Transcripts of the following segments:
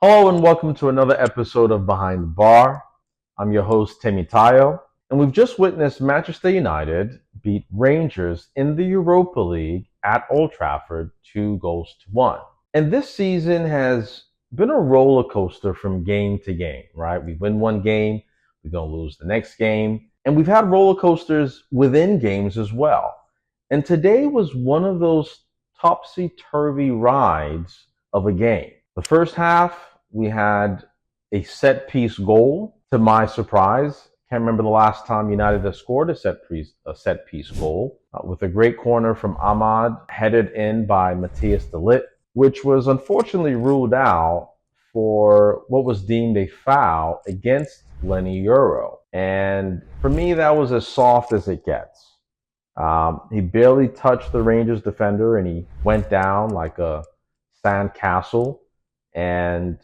Hello and welcome to another episode of Behind the Bar. I'm your host, Timmy Tayo, and we've just witnessed Manchester United beat Rangers in the Europa League at Old Trafford 2-1. And this season has been a roller coaster from game to game, right? We win one game, we're going to lose the next game. And we've had roller coasters within games as well. And today was one of those topsy turvy rides of a game. The first half, we had a set piece goal. To my surprise, can't remember the last time United has scored a set piece goal with a great corner from Ahmad, headed in by Matthias de Ligt, which was unfortunately ruled out for what was deemed a foul against Lenny Euro. And for me, that was as soft as it gets. He barely touched the Rangers defender and he went down like a sand castle. And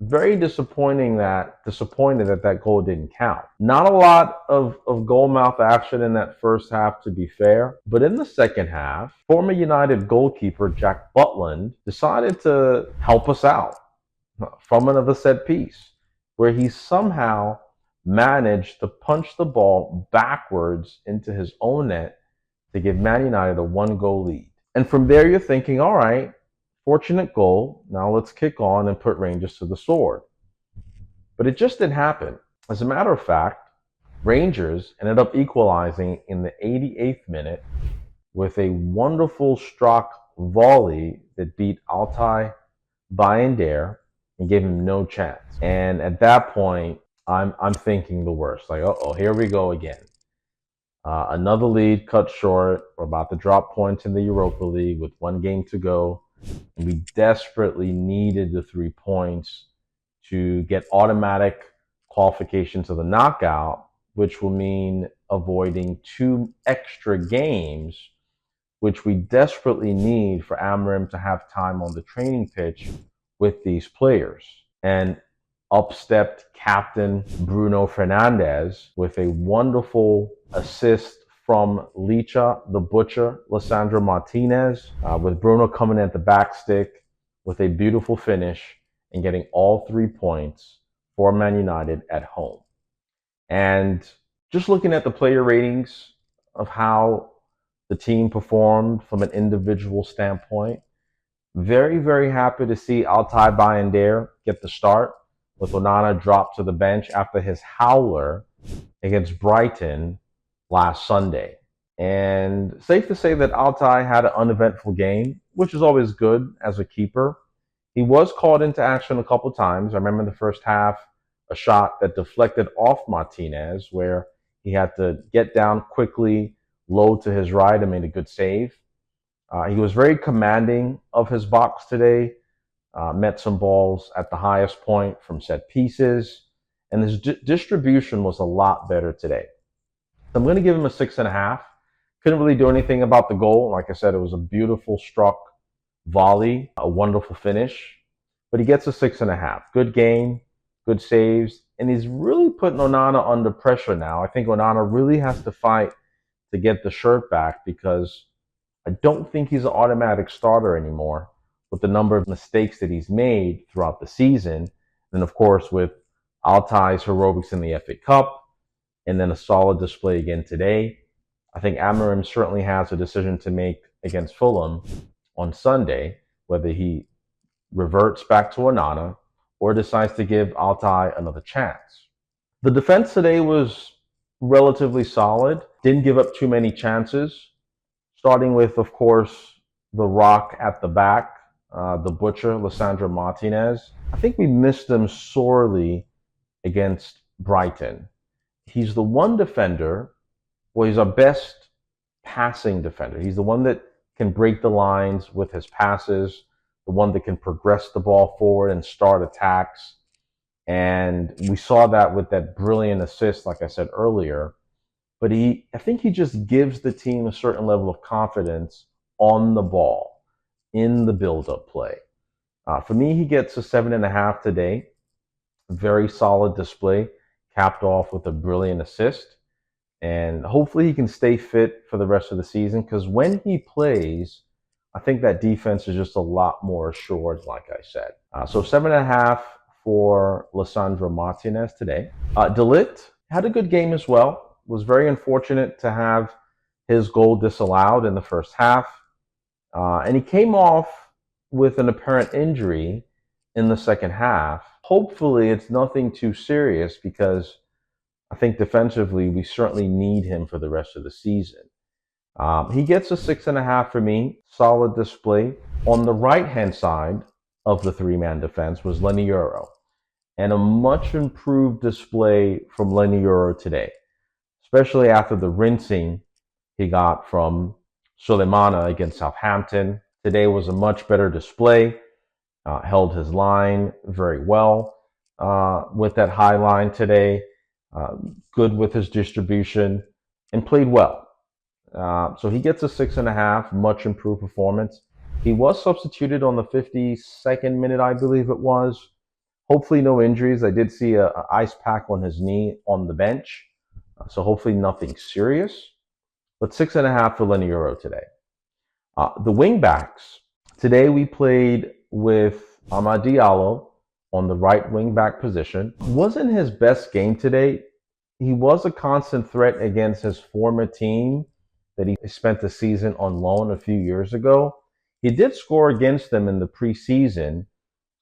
very disappointed that goal didn't count. Not a lot of goal mouth action in that first half, to be fair. But in the second half, former United goalkeeper Jack Butland decided to help us out from another set piece where he somehow managed to punch the ball backwards into his own net to give Man United a one-goal lead. And from there, you're thinking, all right, fortunate goal. Now let's kick on and put Rangers to the sword. But it just didn't happen. As a matter of fact, Rangers ended up equalizing in the 88th minute with a wonderful struck volley that beat Altay Bayındır and gave him no chance. And at that point, I'm thinking the worst. Like, oh, here we go again. Another lead cut short. We're about to drop points in the Europa League with one game to go. And we desperately needed the 3 points to get automatic qualification to the knockout, which will mean avoiding 2 extra games, which we desperately need for Amorim to have time on the training pitch with these players. And up stepped captain Bruno Fernandes with a wonderful assist from Licha, the butcher, Lissandro Martinez, with Bruno coming at the back stick with a beautiful finish and getting all 3 points for Man United at home. And just looking at the player ratings of how the team performed from an individual standpoint, very, very happy to see Altay Bayındır get the start with Onana dropped to the bench after his howler against Brighton last Sunday. And safe to say that Altay had an uneventful game, which is always good as a keeper. He was called into action a couple times. I remember in the first half, a shot that deflected off Martinez, where he had to get down quickly, load to his right, and made a good save. He was very commanding of his box today, met some balls at the highest point from set pieces, and his distribution was a lot better today. So I'm going to give him a 6.5. Couldn't really do anything about the goal. Like I said, it was a beautiful struck volley, a wonderful finish, but he gets a 6.5. Good game, good saves, and he's really putting Onana under pressure now. I think Onana really has to fight to get the shirt back because I don't think he's an automatic starter anymore with the number of mistakes that he's made throughout the season. And of course, with Altay's heroics in the FA Cup and then a solid display again today, I think Amorim certainly has a decision to make against Fulham on Sunday, whether he reverts back to Onana or decides to give Altay another chance. The defense today was relatively solid, didn't give up too many chances, starting with, of course, the rock at the back, the butcher, Lissandro Martinez. I think we missed him sorely against Brighton. He's the one defender, well, he's our best passing defender. He's the one that can break the lines with his passes, the one that can progress the ball forward and start attacks. And we saw that with that brilliant assist, like I said earlier. But I think he just gives the team a certain level of confidence on the ball in the build-up play. For me, he gets a 7.5 today. Very solid display, capped off with a brilliant assist. And hopefully he can stay fit for the rest of the season because when he plays, I think that defense is just a lot more assured, like I said. So 7.5 for Lissandro Martinez today. Delit had a good game as well. Was very unfortunate to have his goal disallowed in the first half. And he came off with an apparent injury in the second half. Hopefully, it's nothing too serious because I think defensively, we certainly need him for the rest of the season. He gets a 6.5 for me. Solid display. On the right-hand side of the three-man defense was Lenny Euro, and a much improved display from Lenny Euro today, especially after the rinsing he got from Sulemana against Southampton. Today was a much better display. Held his line very well with that high line today. Good with his distribution and played well. So he gets a 6.5, much improved performance. He was substituted on the 52nd minute, I believe it was. Hopefully no injuries. I did see a ice pack on his knee on the bench. So hopefully nothing serious. But 6.5 for Lenny Euro today. The wing backs. Today we played with Amad Diallo on the right wing back position. Wasn't his best game today. He was a constant threat against his former team that he spent the season on loan a few years ago. He did score against them in the preseason,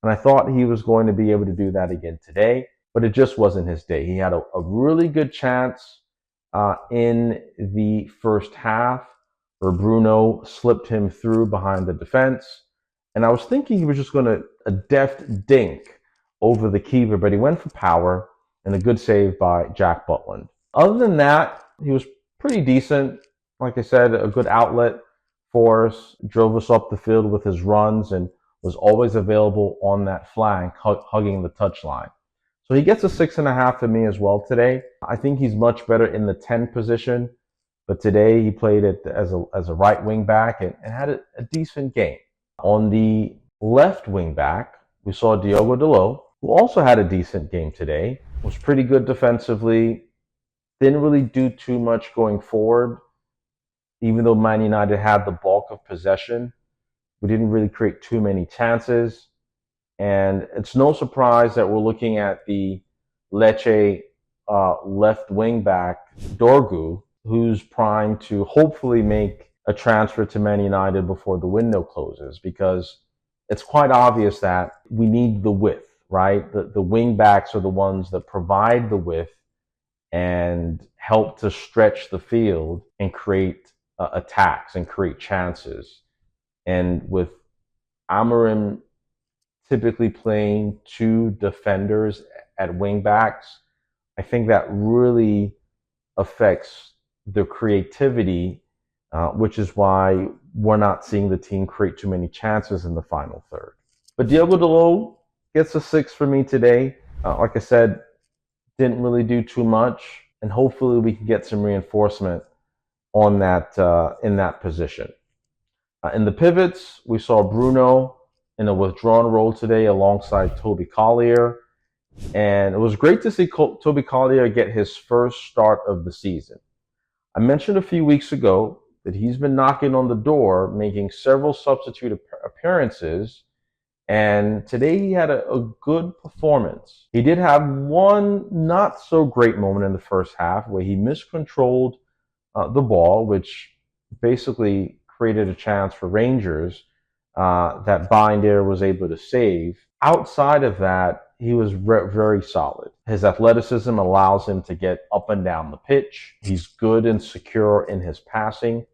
and I thought he was going to be able to do that again today, but it just wasn't his day. He had a really good chance in the first half where Bruno slipped him through behind the defense. And I was thinking he was just going to a deft dink over the keeper, but he went for power and a good save by Jack Butland. Other than that, he was pretty decent. Like I said, a good outlet for us, drove us up the field with his runs and was always available on that flank, hugging the touchline. So he gets a 6.5 for me as well today. I think he's much better in the 10 position, but today he played it as a right wing back and had a decent game. On the left wing back, we saw Diogo Dalot, who also had a decent game today. Was pretty good defensively. Didn't really do too much going forward. Even though Man United had the bulk of possession, we didn't really create too many chances. And it's no surprise that we're looking at the Lecce left wing back, Dorgu, who's primed to hopefully make a transfer to Man United before the window closes, because it's quite obvious that we need the width, right? The wing backs are the ones that provide the width and help to stretch the field and create attacks and create chances. And with Amorim typically playing two defenders at wing backs, I think that really affects the creativity, which is why we're not seeing the team create too many chances in the final third. But Diogo Dalot gets a 6 for me today. Like I said, didn't really do too much, and hopefully we can get some reinforcement on that in that position. In the pivots, we saw Bruno in a withdrawn role today alongside Toby Collier. And it was great to see Toby Collier get his first start of the season. I mentioned a few weeks ago that he's been knocking on the door, making several substitute appearances, and today he had a good performance. He did have one not so great moment in the first half where he miscontrolled the ball, which basically created a chance for Rangers that Binder was able to save. Outside of that, he was very solid. His athleticism allows him to get up and down the pitch. He's good and secure in his passing.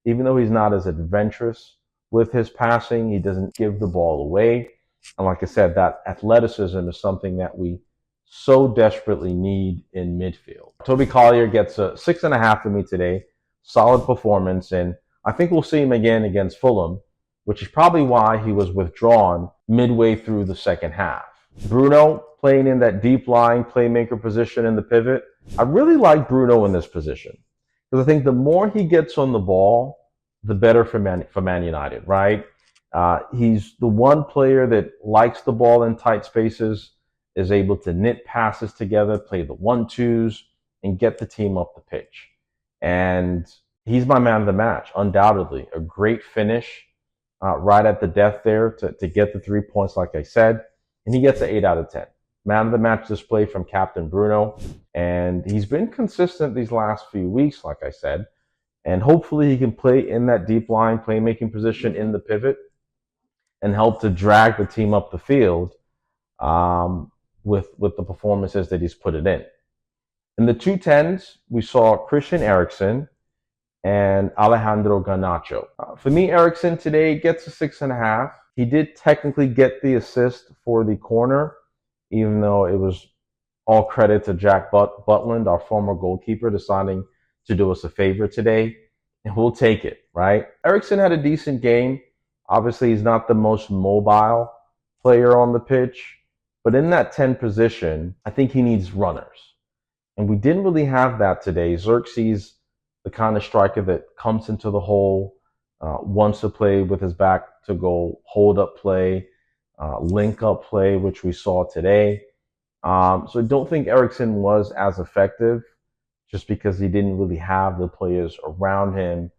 Even though he's not as adventurous with his passing, he doesn't give the ball away. And like I said, that athleticism is something that we so desperately need in midfield. Toby Collier gets a 6.5 for me today. Solid performance, and I think we'll see him again against Fulham, which is probably why he was withdrawn midway through the second half. Bruno playing in that deep lying playmaker position in the pivot. I really like Bruno in this position because I think the more he gets on the ball, the better for Man United, right? He's the one player that likes the ball in tight spaces, is able to knit passes together, play the 1-2s, and get the team up the pitch. And he's my man of the match, undoubtedly. A great finish. right at the death there to get the 3 points, like I said. And he gets an 8 out of 10. Man of the match display from Captain Bruno. And he's been consistent these last few weeks, like I said. And hopefully he can play in that deep line playmaking position in the pivot and help to drag the team up the field with the performances that he's put it in. In the 210s, we saw Christian Eriksen and Alejandro Garnacho. For me, Eriksen today gets a 6.5. He did technically get the assist for the corner, even though it was all credit to Jack Butland, our former goalkeeper, deciding to do us a favor today. And we'll take it, right? Eriksen had a decent game. Obviously, he's not the most mobile player on the pitch, but in that 10 position, I think he needs runners. And we didn't really have that today. Xerxes, the kind of striker that comes into the hole, wants to play with his back to goal, hold up play, link up play, which we saw today. So I don't think Eriksen was as effective just because he didn't really have the players around him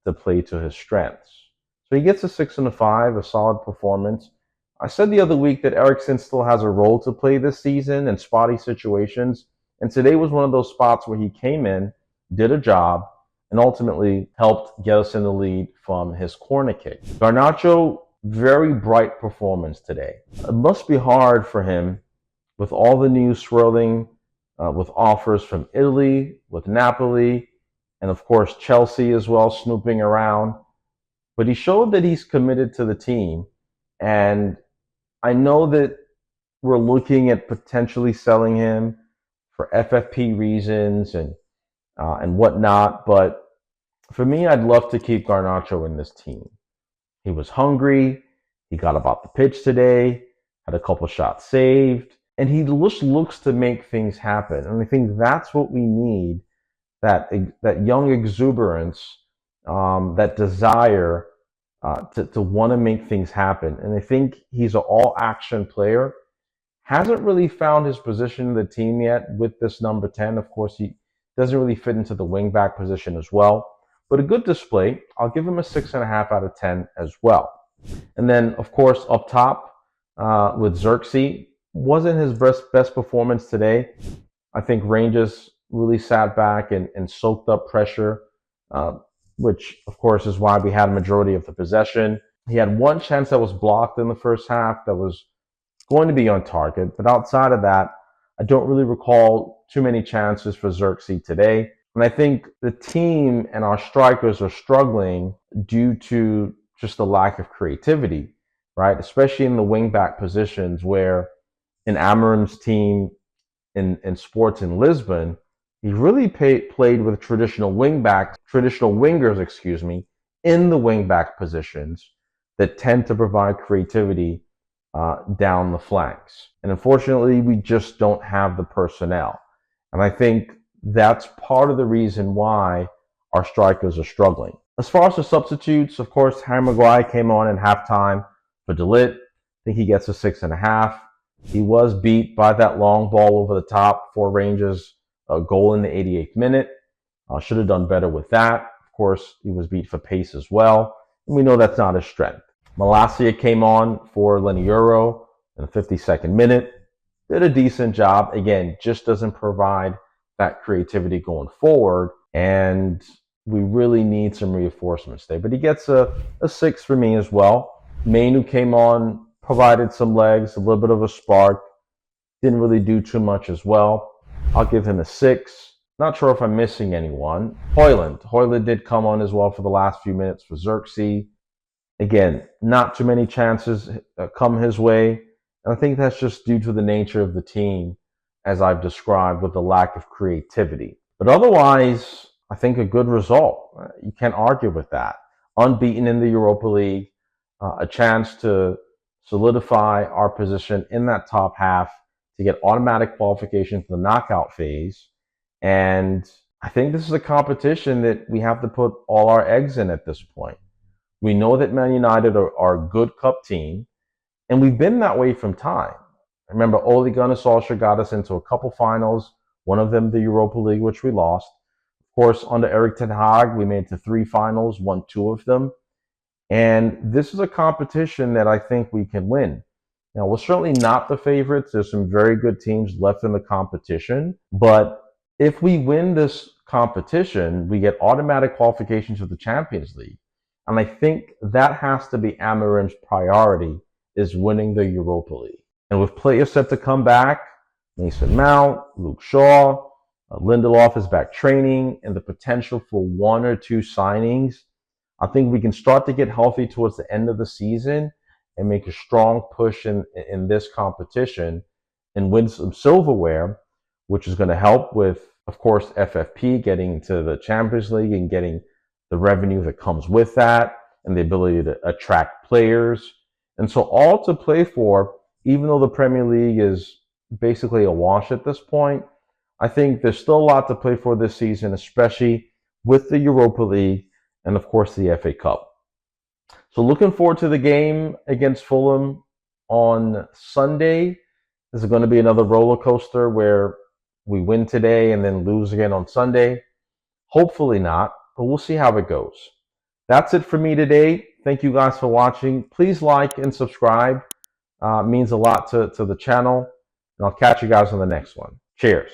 to play to his strengths. So he gets a 6.5, a solid performance. I said the other week that Eriksen still has a role to play this season in spotty situations. And today was one of those spots where he came in, did a job, and ultimately helped get us in the lead from his corner kick. Garnacho, very bright performance today. It must be hard for him with all the news swirling, with offers from Italy, with Napoli, and of course Chelsea as well snooping around. But he showed that he's committed to the team. And I know that we're looking at potentially selling him for FFP reasons and whatnot. But for me, I'd love to keep Garnacho in this team. He was hungry. He got about the pitch today, had a couple shots saved, and he just looks to make things happen. And I think that's what we need, that young exuberance, that desire to want to make things happen. And I think he's an all-action player. Hasn't really found his position in the team yet with this number 10. Of course, he doesn't really fit into the wing-back position as well. But a good display. I'll give him a 6.5 out of 10 as well. And then, of course, up top with Xerxes, wasn't his best performance today. I think Rangers really sat back and soaked up pressure, which, of course, is why we had a majority of the possession. He had one chance that was blocked in the first half that was going to be on target. But outside of that, I don't really recall too many chances for Xerxes today. And I think the team and our strikers are struggling due to just the lack of creativity, right? Especially in the wing-back positions where in Amorim's team in sports in Lisbon, he really played with traditional wingers, in the wing-back positions that tend to provide creativity down the flanks. And unfortunately, we just don't have the personnel. And I think that's part of the reason why our strikers are struggling. As far as the substitutes, of course, Harry Maguire came on in halftime for De Ligt. I think he gets a 6.5. He was beat by that long ball over the top for Rangers, a goal in the 88th minute. Should have done better with that. Of course, he was beat for pace as well. And we know that's not his strength. Malacia came on for Lenny Euro in the 52nd minute. Did a decent job. Again, just doesn't provide that creativity going forward. And we really need some reinforcements there. But he gets a 6 for me as well. Mainu came on, provided some legs, a little bit of a spark. Didn't really do too much as well. I'll give him a 6. Not sure if I'm missing anyone. Højlund did come on as well for the last few minutes for Xerxes. Again, not too many chances come his way. And I think that's just due to the nature of the team, as I've described, with the lack of creativity. But otherwise, I think a good result. You can't argue with that. Unbeaten in the Europa League, a chance to solidify our position in that top half to get automatic qualification to the knockout phase. And I think this is a competition that we have to put all our eggs in at this point. We know that Man United are a good cup team, and we've been that way from time. Remember, Ole Gunnar Solskjaer got us into a couple finals, one of them the Europa League, which we lost. Of course, under Erik ten Hag, we made it to 3 finals, won 2 of them. And this is a competition that I think we can win. Now, we're certainly not the favorites. There's some very good teams left in the competition. But if we win this competition, we get automatic qualification to the Champions League. And I think that has to be Amarim's priority, is winning the Europa League. And with players set to come back, Mason Mount, Luke Shaw, Lindelof is back training, and the potential for one or two signings, I think we can start to get healthy towards the end of the season and make a strong push in this competition and win some silverware, which is going to help with, of course, FFP getting to the Champions League and getting the revenue that comes with that and the ability to attract players. And so all to play for, even though the Premier League is basically a wash at this point, I think there's still a lot to play for this season, especially with the Europa League and, of course, the FA Cup. So looking forward to the game against Fulham on Sunday. This is going to be another roller coaster where we win today and then lose again on Sunday. Hopefully not, but we'll see how it goes. That's it for me today. Thank you guys for watching. Please like and subscribe. It means a lot to the channel. And I'll catch you guys on the next one. Cheers.